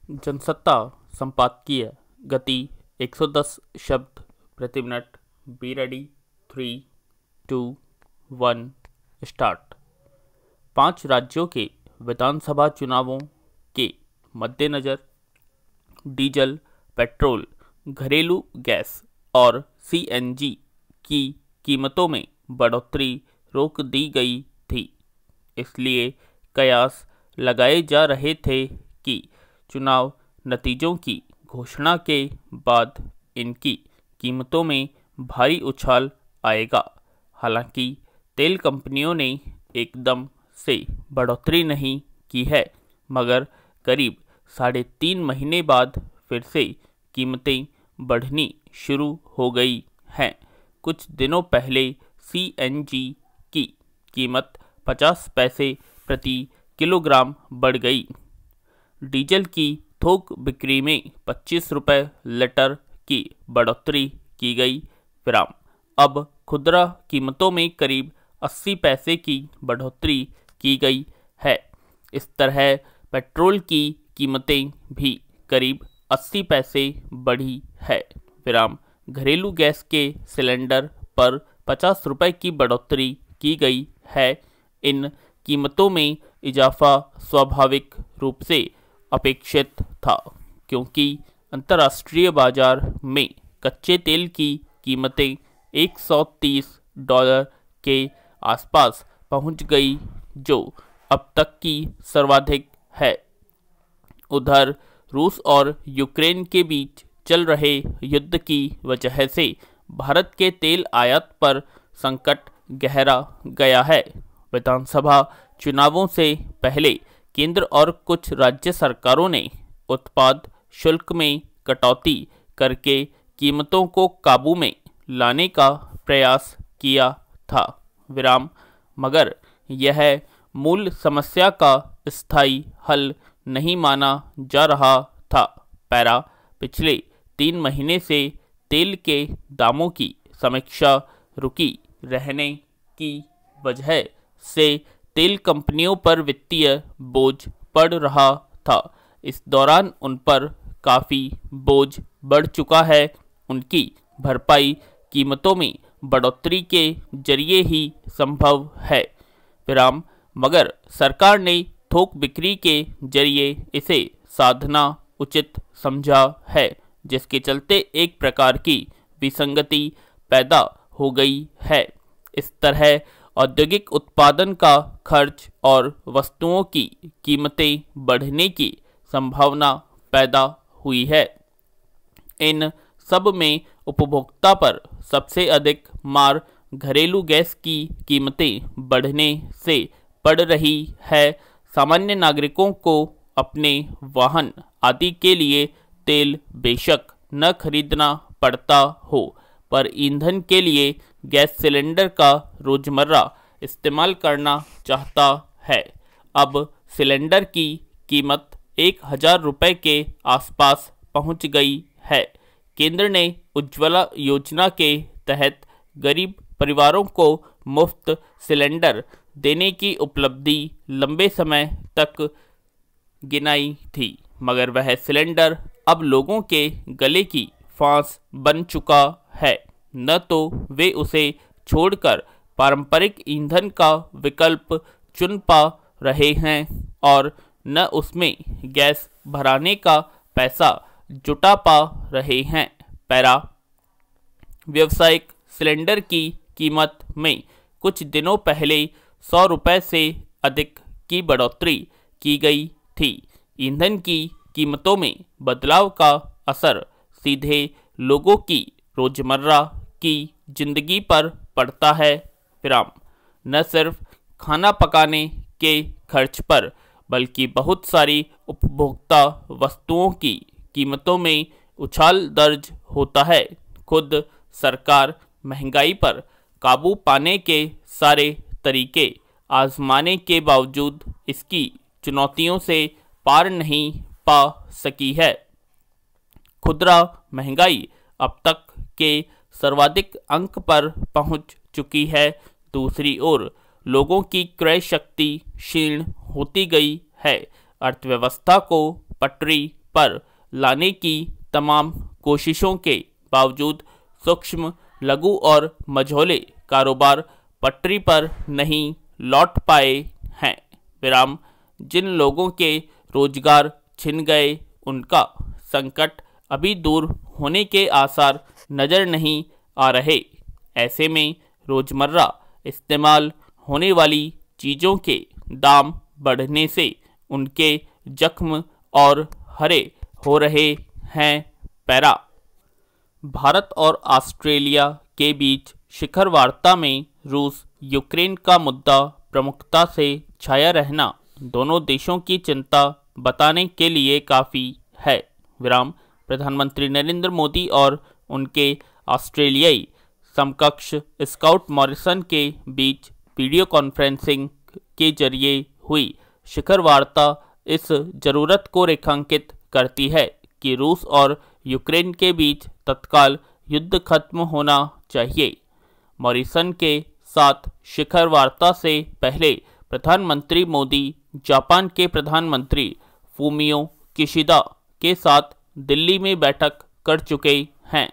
जनसत्ता संपादकीय गति 110 शब्द प्रति मिनट। Be ready. 3, 2, 1 स्टार्ट। 5 राज्यों के विधानसभा चुनावों के मद्देनज़र डीजल, पेट्रोल, घरेलू गैस और सीएनजी की कीमतों में बढ़ोतरी रोक दी गई थी। इसलिए कयास लगाए जा रहे थे कि चुनाव नतीजों की घोषणा के बाद इनकी कीमतों में भारी उछाल आएगा। हालांकि तेल कंपनियों ने एकदम से बढ़ोतरी नहीं की है, मगर करीब 3.5 महीने बाद फिर से कीमतें बढ़नी शुरू हो गई हैं। कुछ दिनों पहले सीएनजी की कीमत 50 पैसे प्रति किलोग्राम बढ़ गई। डीजल की थोक बिक्री में 25 रुपये लीटर की बढ़ोतरी की गई। अब खुदरा कीमतों में करीब 80 पैसे की बढ़ोतरी की गई है। इस तरह पेट्रोल की कीमतें भी करीब 80 पैसे बढ़ी है। घरेलू गैस के सिलेंडर पर 50 रुपये की बढ़ोतरी की गई है। इन कीमतों में इजाफा स्वाभाविक रूप से अपेक्षित था, क्योंकि अंतर्राष्ट्रीय बाजार में कच्चे तेल की कीमतें $130 के आसपास पहुंच गई, जो अब तक की सर्वाधिक है। उधर रूस और यूक्रेन के बीच चल रहे युद्ध की वजह से भारत के तेल आयात पर संकट गहरा गया है। विधानसभा चुनावों से पहले केंद्र और कुछ राज्य सरकारों ने उत्पाद शुल्क में कटौती करके कीमतों को काबू में लाने का प्रयास किया था। मगर यह मूल समस्या का स्थायी हल नहीं माना जा रहा था। पिछले 3 महीने से तेल के दामों की समीक्षा रुकी रहने की वजह से तेल कंपनियों पर वित्तीय बोझ पड़ रहा था। इस दौरान उन पर काफ़ी बोझ बढ़ चुका है। उनकी भरपाई कीमतों में बढ़ोतरी के जरिए ही संभव है। मगर सरकार ने थोक बिक्री के जरिए इसे साधना उचित समझा है, जिसके चलते एक प्रकार की विसंगति पैदा हो गई है। इस तरह औद्योगिक उत्पादन का खर्च और वस्तुओं की कीमतें बढ़ने की संभावना पैदा हुई है। इन सब में उपभोक्ता पर सबसे अधिक मार घरेलू गैस की कीमतें बढ़ने से पड़ रही है। सामान्य नागरिकों को अपने वाहन आदि के लिए तेल बेशक न खरीदना पड़ता हो, पर ईंधन के लिए गैस सिलेंडर का रोजमर्रा इस्तेमाल करना चाहता है। अब सिलेंडर की कीमत 1000 रुपये के आसपास पहुंच गई है। केंद्र ने उज्ज्वला योजना के तहत गरीब परिवारों को मुफ्त सिलेंडर देने की उपलब्धि लंबे समय तक गिनाई थी, मगर वह सिलेंडर अब लोगों के गले की फांस बन चुका है। न तो वे उसे छोड़कर पारंपरिक ईंधन का विकल्प चुन पा रहे हैं और न उसमें गैस भराने का पैसा जुटा पा रहे हैं। व्यावसायिक सिलेंडर की कीमत में कुछ दिनों पहले 100 रुपये से अधिक की बढ़ोतरी की गई थी। ईंधन की कीमतों में बदलाव का असर सीधे लोगों की रोजमर्रा की जिंदगी पर पड़ता है। न सिर्फ खाना पकाने के खर्च पर, बल्कि बहुत सारी उपभोक्ता वस्तुओं की कीमतों में उछाल दर्ज होता है। खुद सरकार महंगाई पर काबू पाने के सारे तरीके आजमाने के बावजूद इसकी चुनौतियों से पार नहीं पा सकी है। खुदरा महंगाई अब तक के सर्वाधिक अंक पर पहुंच चुकी है। दूसरी ओर लोगों की क्रय शक्ति क्षीण होती गई है। अर्थव्यवस्था को पटरी पर लाने की तमाम कोशिशों के बावजूद सूक्ष्म, लघु और मझोले कारोबार पटरी पर नहीं लौट पाए हैं। विराम। जिन लोगों के रोजगार छिन गए उनका संकट अभी दूर होने के आसार नज़र नहीं आ रहे। ऐसे में रोजमर्रा इस्तेमाल होने वाली चीज़ों के दाम बढ़ने से उनके जख्म और हरे हो रहे हैं। पैरा। भारत और ऑस्ट्रेलिया के बीच शिखर वार्ता में रूस यूक्रेन का मुद्दा प्रमुखता से छाया रहना दोनों देशों की चिंता बताने के लिए काफ़ी है। विराम। प्रधानमंत्री नरेंद्र मोदी और उनके ऑस्ट्रेलियाई समकक्ष स्कॉट मॉरिसन के बीच वीडियो कॉन्फ्रेंसिंग के जरिए हुई शिखर वार्ता इस जरूरत को रेखांकित करती है कि रूस और यूक्रेन के बीच तत्काल युद्ध खत्म होना चाहिए। मॉरिसन के साथ शिखर वार्ता से पहले प्रधानमंत्री मोदी जापान के प्रधानमंत्री फूमियो किशिदा के साथ दिल्ली में बैठक कर चुके हैं।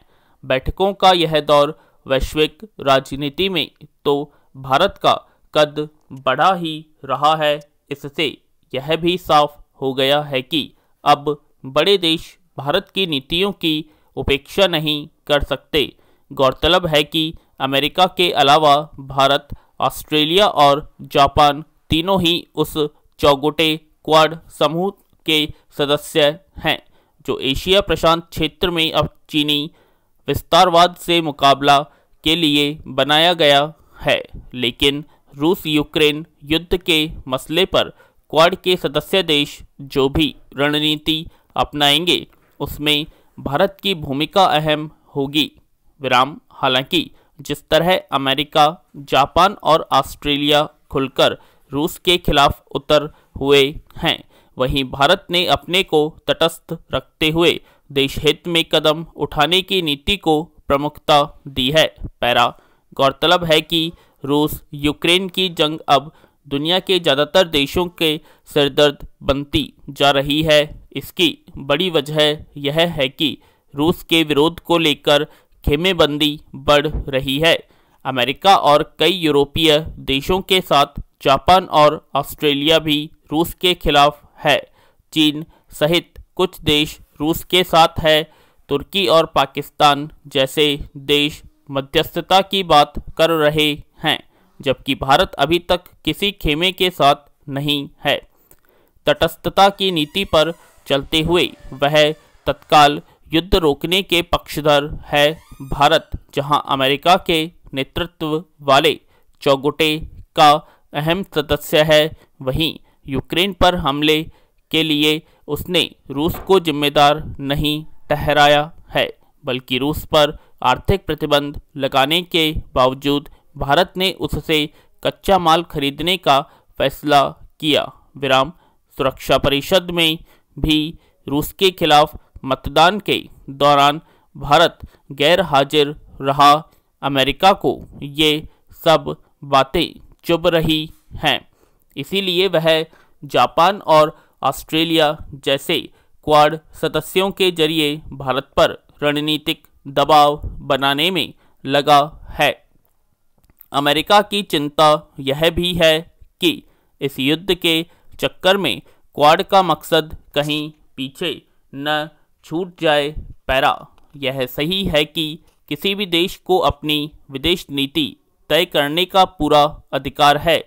बैठकों का यह दौर वैश्विक राजनीति में तो भारत का कद बढ़ा ही रहा है। इससे यह भी साफ हो गया है कि अब बड़े देश भारत की नीतियों की उपेक्षा नहीं कर सकते। गौरतलब है कि अमेरिका के अलावा भारत, ऑस्ट्रेलिया और जापान तीनों ही उस चौगुटे क्वाड समूह के सदस्य हैं जो एशिया प्रशांत क्षेत्र में अब चीनी विस्तारवाद से मुकाबला के लिए बनाया गया है। लेकिन रूस यूक्रेन युद्ध के मसले पर क्वाड के सदस्य देश जो भी रणनीति अपनाएंगे उसमें भारत की भूमिका अहम होगी। विराम। हालांकि जिस तरह अमेरिका, जापान और ऑस्ट्रेलिया खुलकर रूस के खिलाफ उतर हुए हैं, वहीं भारत ने अपने को तटस्थ रखते हुए देश हित में कदम उठाने की नीति को प्रमुखता दी है। पैरा। गौरतलब है कि रूस यूक्रेन की जंग अब दुनिया के ज़्यादातर देशों के सिरदर्द बनती जा रही है। इसकी बड़ी वजह यह है कि रूस के विरोध को लेकर खेमेबंदी बढ़ रही है। अमेरिका और कई यूरोपीय देशों के साथ जापान और ऑस्ट्रेलिया भी रूस के खिलाफ है। चीन सहित कुछ देश रूस के साथ है। तुर्की और पाकिस्तान जैसे देश मध्यस्थता की बात कर रहे हैं, जबकि भारत अभी तक किसी खेमे के साथ नहीं है। तटस्थता की नीति पर चलते हुए वह तत्काल युद्ध रोकने के पक्षधर है। भारत जहां अमेरिका के नेतृत्व वाले चौगुटे का अहम सदस्य है, वहीं यूक्रेन पर हमले के लिए उसने रूस को जिम्मेदार नहीं ठहराया है, बल्कि रूस पर आर्थिक प्रतिबंध लगाने के बावजूद भारत ने उससे कच्चा माल खरीदने का फैसला किया। विराम। सुरक्षा परिषद में भी रूस के खिलाफ मतदान के दौरान भारत गैर हाजिर रहा। अमेरिका को ये सब बातें चुभ रही हैं, इसीलिए वह जापान और ऑस्ट्रेलिया जैसे क्वाड सदस्यों के जरिए भारत पर रणनीतिक दबाव बनाने में लगा है। अमेरिका की चिंता यह भी है कि इस युद्ध के चक्कर में क्वाड का मकसद कहीं पीछे न छूट जाए। पैरा। यह सही है कि किसी भी देश को अपनी विदेश नीति तय करने का पूरा अधिकार है।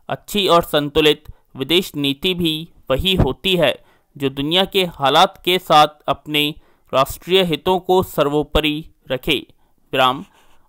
अच्छी और संतुलित विदेश नीति भी वही होती है जो दुनिया के हालात के साथ अपने राष्ट्रीय हितों को सर्वोपरि रखे। विराम।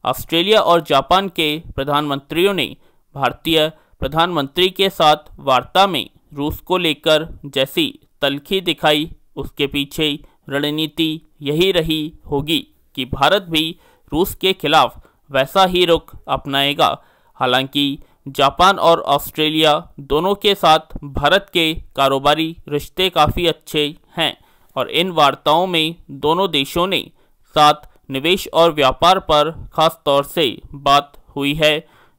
ऑस्ट्रेलिया और जापान के प्रधानमंत्रियों ने भारतीय प्रधानमंत्री के साथ वार्ता में रूस को लेकर जैसी तल्खी दिखाई, उसके पीछे रणनीति यही रही होगी कि भारत भी रूस के खिलाफ वैसा ही रुख अपनाएगा। हालांकि जापान और ऑस्ट्रेलिया दोनों के साथ भारत के कारोबारी रिश्ते काफ़ी अच्छे हैं और इन वार्ताओं में दोनों देशों ने साथ निवेश और व्यापार पर खास तौर से बात हुई है।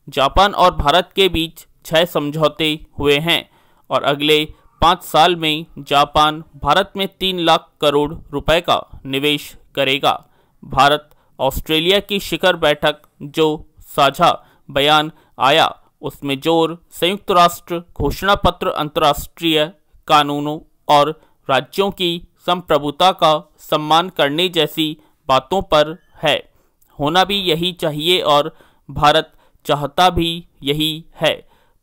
जापान और भारत के बीच 6 समझौते हुए हैं और अगले 5 साल में जापान भारत में 3 लाख करोड़ रुपए का निवेश करेगा। भारत ऑस्ट्रेलिया की शिखर बैठक जो साझा बयान आया उसमें जोर संयुक्त राष्ट्र घोषणा पत्र, अंतर्राष्ट्रीय कानूनों और राज्यों की संप्रभुता का सम्मान करने जैसी बातों पर है। होना भी यही चाहिए और भारत चाहता भी यही है,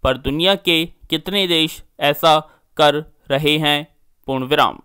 पर दुनिया के कितने देश ऐसा कर रहे हैं? पूर्ण विराम।